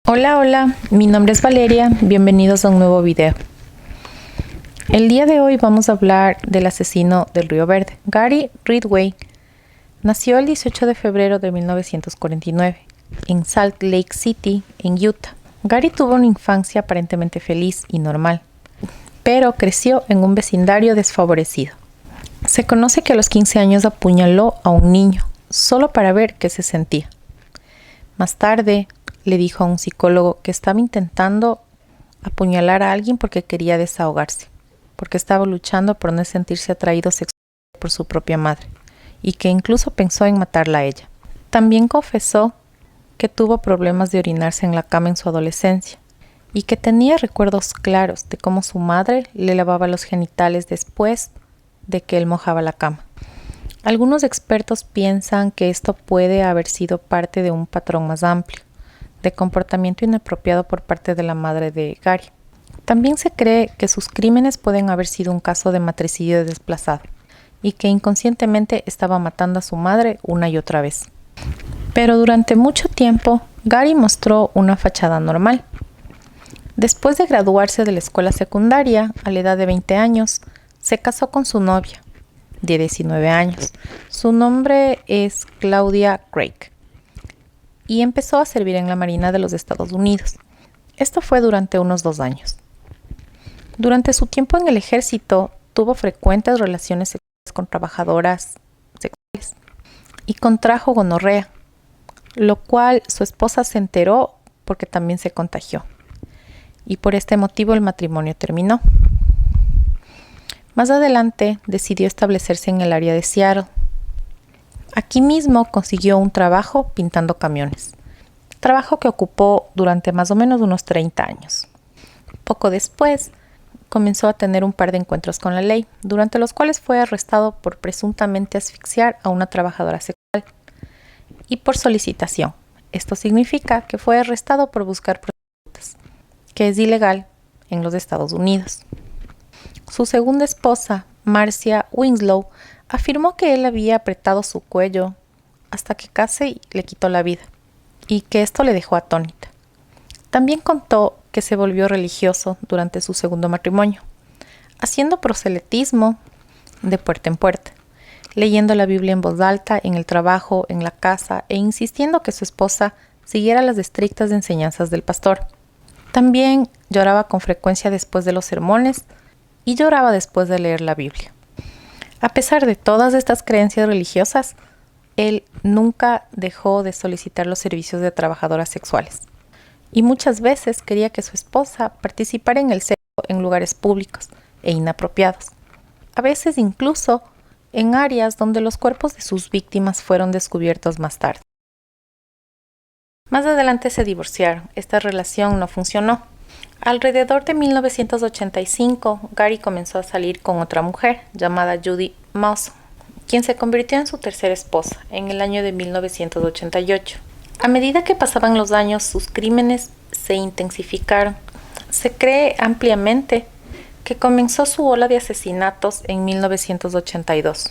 Hola, mi nombre es Valeria, bienvenidos a un nuevo video. El día de hoy vamos a hablar del asesino del Río Verde. Gary Ridgway nació el 18 de febrero de 1949 en Salt Lake City, en Utah. Gary tuvo una infancia aparentemente feliz y normal, pero creció en un vecindario desfavorecido. Se conoce que a los 15 años apuñaló a un niño, solo para ver qué se sentía. Más tarde, le dijo a un psicólogo que estaba intentando apuñalar a alguien porque quería desahogarse, porque estaba luchando por no sentirse atraído sexualmente por su propia madre, y que incluso pensó en matarla a ella. También confesó que tuvo problemas de orinarse en la cama en su adolescencia, y que tenía recuerdos claros de cómo su madre le lavaba los genitales después de que él mojaba la cama. Algunos expertos piensan que esto puede haber sido parte de un patrón más amplio de comportamiento inapropiado por parte de la madre de Gary. También se cree que sus crímenes pueden haber sido un caso de matricidio desplazado y que inconscientemente estaba matando a su madre una y otra vez. Pero durante mucho tiempo, Gary mostró una fachada normal. Después de graduarse de la escuela secundaria, a la edad de 20 años, se casó con su novia, de 19 años. Su nombre es Claudia Craig, y empezó a servir en la Marina de los Estados Unidos. Esto fue durante unos 2 años. Durante su tiempo en el ejército, tuvo frecuentes relaciones sexuales con trabajadoras sexuales y contrajo gonorrea, lo cual su esposa se enteró porque también se contagió, y por este motivo el matrimonio terminó. Más adelante decidió establecerse en el área de Seattle. Aquí mismo consiguió un trabajo pintando camiones, trabajo que ocupó durante más o menos unos 30 años. Poco después, comenzó a tener un par de encuentros con la ley, durante los cuales fue arrestado por presuntamente asfixiar a una trabajadora sexual y por solicitación. Esto significa que fue arrestado por buscar prostitutas, que es ilegal en los Estados Unidos. Su segunda esposa, Marcia Winslow, afirmó que él había apretado su cuello hasta que casi le quitó la vida y que esto le dejó atónita. También contó que se volvió religioso durante su segundo matrimonio, haciendo proselitismo de puerta en puerta, leyendo la Biblia en voz alta en el trabajo, en la casa, e insistiendo que su esposa siguiera las estrictas enseñanzas del pastor. También lloraba con frecuencia después de los sermones y lloraba después de leer la Biblia. A pesar de todas estas creencias religiosas, él nunca dejó de solicitar los servicios de trabajadoras sexuales, y muchas veces quería que su esposa participara en el sexo en lugares públicos e inapropiados, a veces incluso en áreas donde los cuerpos de sus víctimas fueron descubiertos más tarde. Más adelante se divorciaron. Esta relación no funcionó. Alrededor de 1985, Gary comenzó a salir con otra mujer llamada Judy Mawson, quien se convirtió en su tercera esposa en el año de 1988. A medida que pasaban los años, sus crímenes se intensificaron. Se cree ampliamente que comenzó su ola de asesinatos en 1982,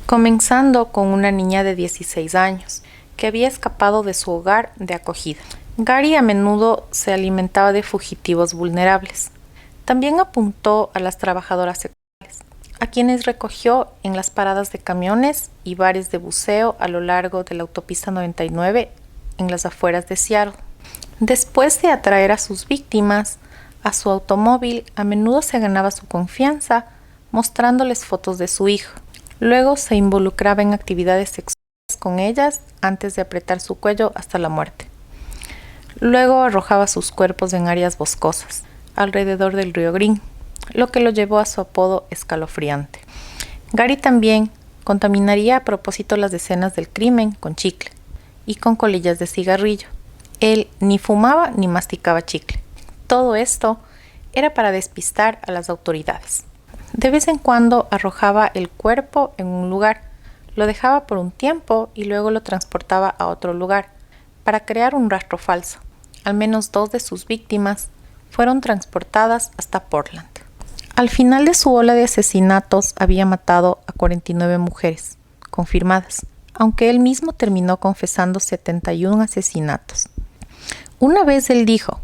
comenzando con una niña de 16 años que había escapado de su hogar de acogida. Gary a menudo se alimentaba de fugitivos vulnerables. También apuntó a las trabajadoras sexuales, a quienes recogió en las paradas de camiones y bares de buceo a lo largo de la autopista 99 en las afueras de Seattle. Después de atraer a sus víctimas a su automóvil, a menudo se ganaba su confianza mostrándoles fotos de su hijo. Luego se involucraba en actividades sexuales con ellas antes de apretar su cuello hasta la muerte. Luego arrojaba sus cuerpos en áreas boscosas, alrededor del río Green, lo que lo llevó a su apodo escalofriante. Gary también contaminaría a propósito las escenas del crimen con chicle y con colillas de cigarrillo. Él ni fumaba ni masticaba chicle. Todo esto era para despistar a las autoridades. De vez en cuando arrojaba el cuerpo en un lugar, lo dejaba por un tiempo y luego lo transportaba a otro lugar para crear un rastro falso. Al menos 2 de sus víctimas fueron transportadas hasta Portland. Al final de su ola de asesinatos había matado a 49 mujeres confirmadas, aunque él mismo terminó confesando 71 asesinatos. Una vez él dijo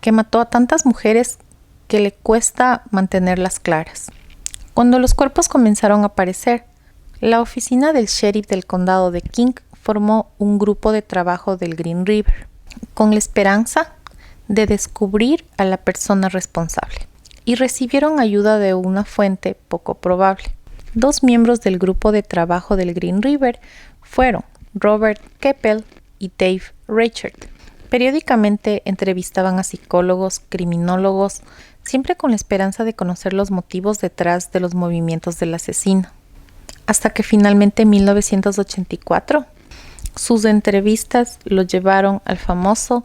que mató a tantas mujeres que le cuesta mantenerlas claras. Cuando los cuerpos comenzaron a aparecer, la oficina del sheriff del condado de King formó un grupo de trabajo del Green River, con la esperanza de descubrir a la persona responsable, y recibieron ayuda de una fuente poco probable. 2 miembros del grupo de trabajo del Green River fueron Robert Keppel y Dave Reichert. Periódicamente entrevistaban a psicólogos, criminólogos, siempre con la esperanza de conocer los motivos detrás de los movimientos del asesino. Hasta que finalmente en 1984, sus entrevistas lo llevaron al famoso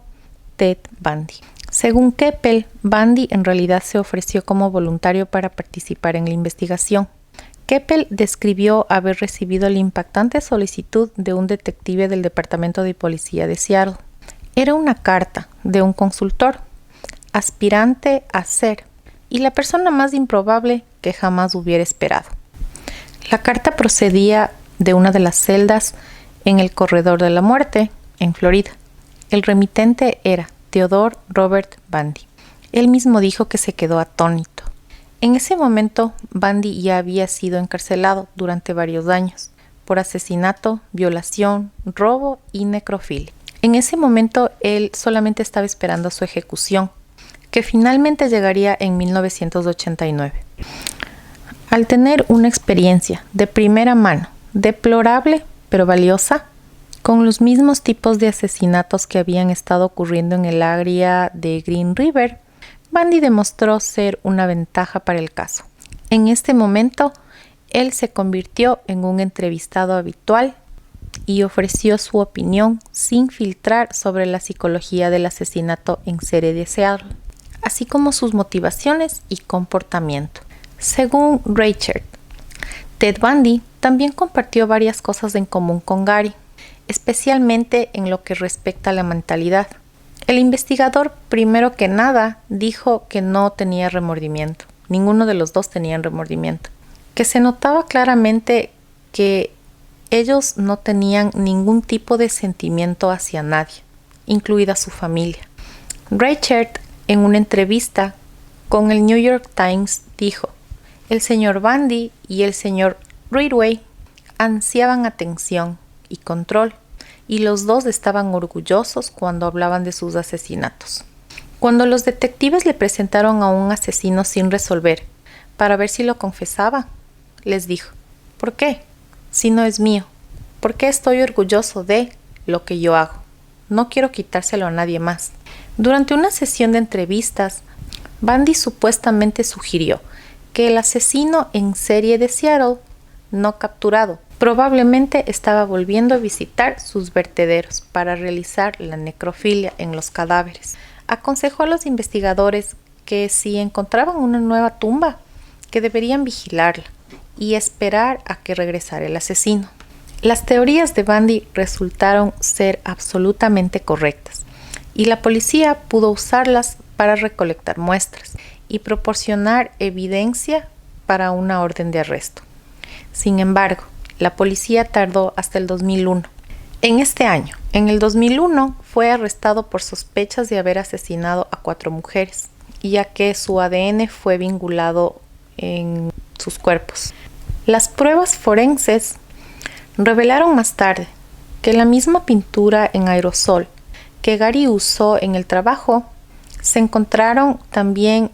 Ted Bundy. Según Keppel, Bundy en realidad se ofreció como voluntario para participar en la investigación. Keppel describió haber recibido la impactante solicitud de un detective del Departamento de Policía de Seattle. Era una carta de un consultor, aspirante a ser, y la persona más improbable que jamás hubiera esperado. La carta procedía de una de las celdas en el Corredor de la Muerte, en Florida. El remitente era Theodore Robert Bundy. Él mismo dijo que se quedó atónito. En ese momento, Bundy ya había sido encarcelado durante varios años por asesinato, violación, robo y necrofilia. En ese momento, él solamente estaba esperando su ejecución, que finalmente llegaría en 1989. Al tener una experiencia de primera mano, deplorable pero valiosa, con los mismos tipos de asesinatos que habían estado ocurriendo en el área de Green River, Bundy demostró ser una ventaja para el caso. En este momento, él se convirtió en un entrevistado habitual y ofreció su opinión sin filtrar sobre la psicología del asesinato en serie de Seattle, así como sus motivaciones y comportamiento. Según Reichert, Ted Bundy también compartió varias cosas en común con Gary, especialmente en lo que respecta a la mentalidad. El investigador, primero que nada, dijo que no tenía remordimiento. Ninguno de los dos tenían remordimiento. Que se notaba claramente que ellos no tenían ningún tipo de sentimiento hacia nadie, incluida su familia. Reichert, en una entrevista con el New York Times, dijo: el señor Bundy y el señor Ridgway ansiaban atención y control, y los dos estaban orgullosos cuando hablaban de sus asesinatos. Cuando los detectives le presentaron a un asesino sin resolver para ver si lo confesaba, les dijo: ¿por qué? Si no es mío. ¿Por qué estoy orgulloso de lo que yo hago? No quiero quitárselo a nadie más. Durante una sesión de entrevistas, Bundy supuestamente sugirió que el asesino en serie de Seattle, no capturado, probablemente estaba volviendo a visitar sus vertederos para realizar la necrofilia en los cadáveres. Aconsejó a los investigadores que si encontraban una nueva tumba, que deberían vigilarla y esperar a que regresara el asesino. Las teorías de Bundy resultaron ser absolutamente correctas, y la policía pudo usarlas para recolectar muestras y proporcionar evidencia para una orden de arresto. Sin embargo, la policía tardó hasta el 2001. En este año, en el 2001, fue arrestado por sospechas de haber asesinado a 4 mujeres, ya que su ADN fue vinculado en sus cuerpos. Las pruebas forenses revelaron más tarde que la misma pintura en aerosol que Gary usó en el trabajo se encontraron también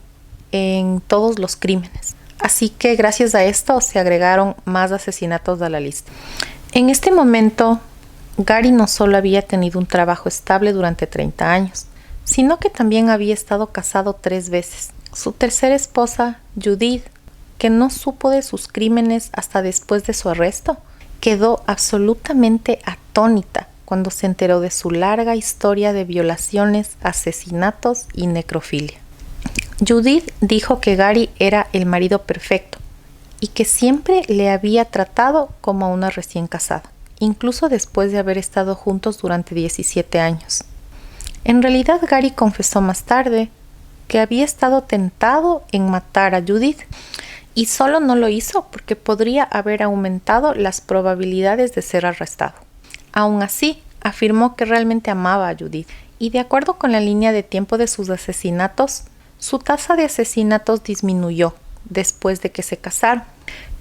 en todos los crímenes. Así que gracias a esto se agregaron más asesinatos a la lista. En este momento, Gary no solo había tenido un trabajo estable durante 30 años, sino que también había estado casado 3 veces. Su tercera esposa, Judith, que no supo de sus crímenes hasta después de su arresto, quedó absolutamente atónita cuando se enteró de su larga historia de violaciones, asesinatos y necrofilia. Judith dijo que Gary era el marido perfecto y que siempre le había tratado como a una recién casada, incluso después de haber estado juntos durante 17 años. En realidad, Gary confesó más tarde que había estado tentado en matar a Judith, y solo no lo hizo porque podría haber aumentado las probabilidades de ser arrestado. Aún así, afirmó que realmente amaba a Judith Y de acuerdo con la línea de tiempo de sus asesinatos, su tasa de asesinatos disminuyó después de que se casaron.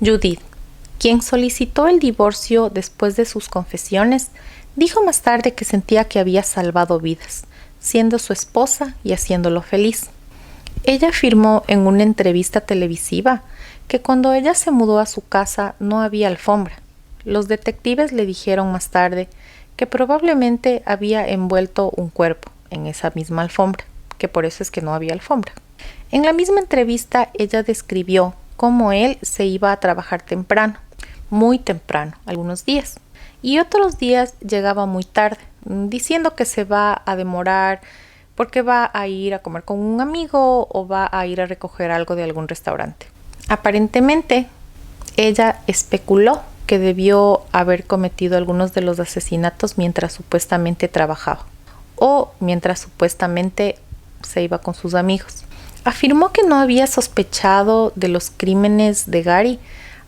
Judith, quien solicitó el divorcio después de sus confesiones, dijo más tarde que sentía que había salvado vidas, siendo su esposa y haciéndolo feliz. Ella afirmó en una entrevista televisiva que cuando ella se mudó a su casa no había alfombra. Los detectives le dijeron más tarde que probablemente había envuelto un cuerpo en esa misma alfombra, que por eso es que no había alfombra. En la misma entrevista ella describió cómo él se iba a trabajar temprano, muy temprano, algunos días, y otros días llegaba muy tarde, diciendo que se va a demorar porque va a ir a comer con un amigo o va a ir a recoger algo de algún restaurante. Aparentemente, ella especuló que debió haber cometido algunos de los asesinatos mientras supuestamente trabajaba o mientras supuestamente se iba con sus amigos. Afirmó que no había sospechado de los crímenes de Gary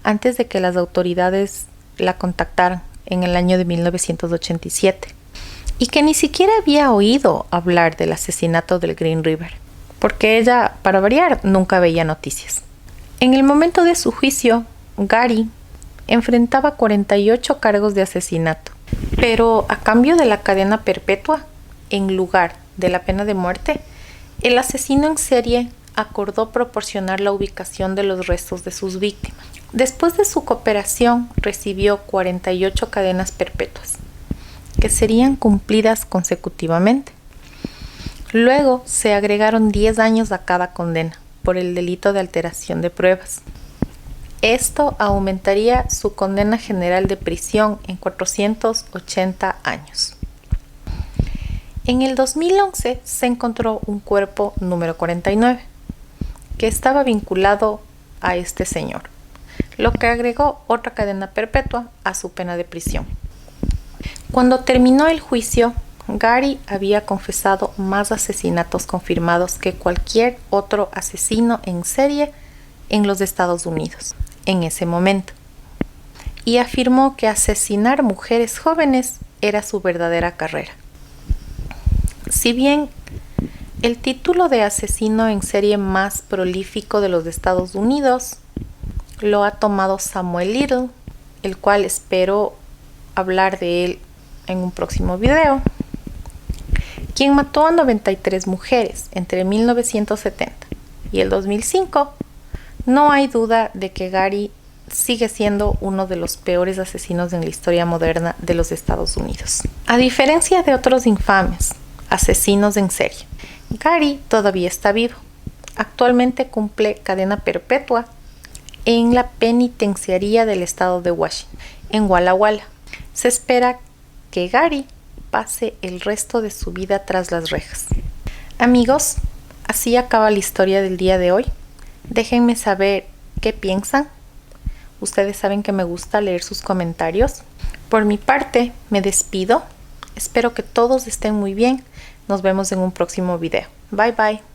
antes de que las autoridades la contactaran en el año de 1987 y que ni siquiera había oído hablar del asesinato del Green River, porque ella, para variar, nunca veía noticias. En el momento de su juicio, Gary enfrentaba 48 cargos de asesinato, pero a cambio de la cadena perpetua, en lugar de la pena de muerte, el asesino en serie acordó proporcionar la ubicación de los restos de sus víctimas. Después de su cooperación, recibió 48 cadenas perpetuas, que serían cumplidas consecutivamente. Luego se agregaron 10 años a cada condena por el delito de alteración de pruebas. Esto aumentaría su condena general de prisión en 480 años. En el 2011 se encontró un cuerpo número 49 que estaba vinculado a este señor, lo que agregó otra cadena perpetua a su pena de prisión. Cuando terminó el juicio, Gary había confesado más asesinatos confirmados que cualquier otro asesino en serie en los Estados Unidos en ese momento, y afirmó que asesinar mujeres jóvenes era su verdadera carrera. Si bien el título de asesino en serie más prolífico de los Estados Unidos lo ha tomado Samuel Little, el cual espero hablar de él en un próximo video, quien mató a 93 mujeres entre 1970 y el 2005, no hay duda de que Gary sigue siendo uno de los peores asesinos en la historia moderna de los Estados Unidos. A diferencia de otros infames asesinos en serie, Gary todavía está vivo. Actualmente cumple cadena perpetua en la penitenciaría del estado de Washington, en Walla Walla. Se espera que Gary pase el resto de su vida tras las rejas. Amigos, así acaba la historia del día de hoy. Déjenme saber qué piensan. Ustedes saben que me gusta leer sus comentarios. Por mi parte, me despido. Espero que todos estén muy bien. Nos vemos en un próximo video. Bye bye.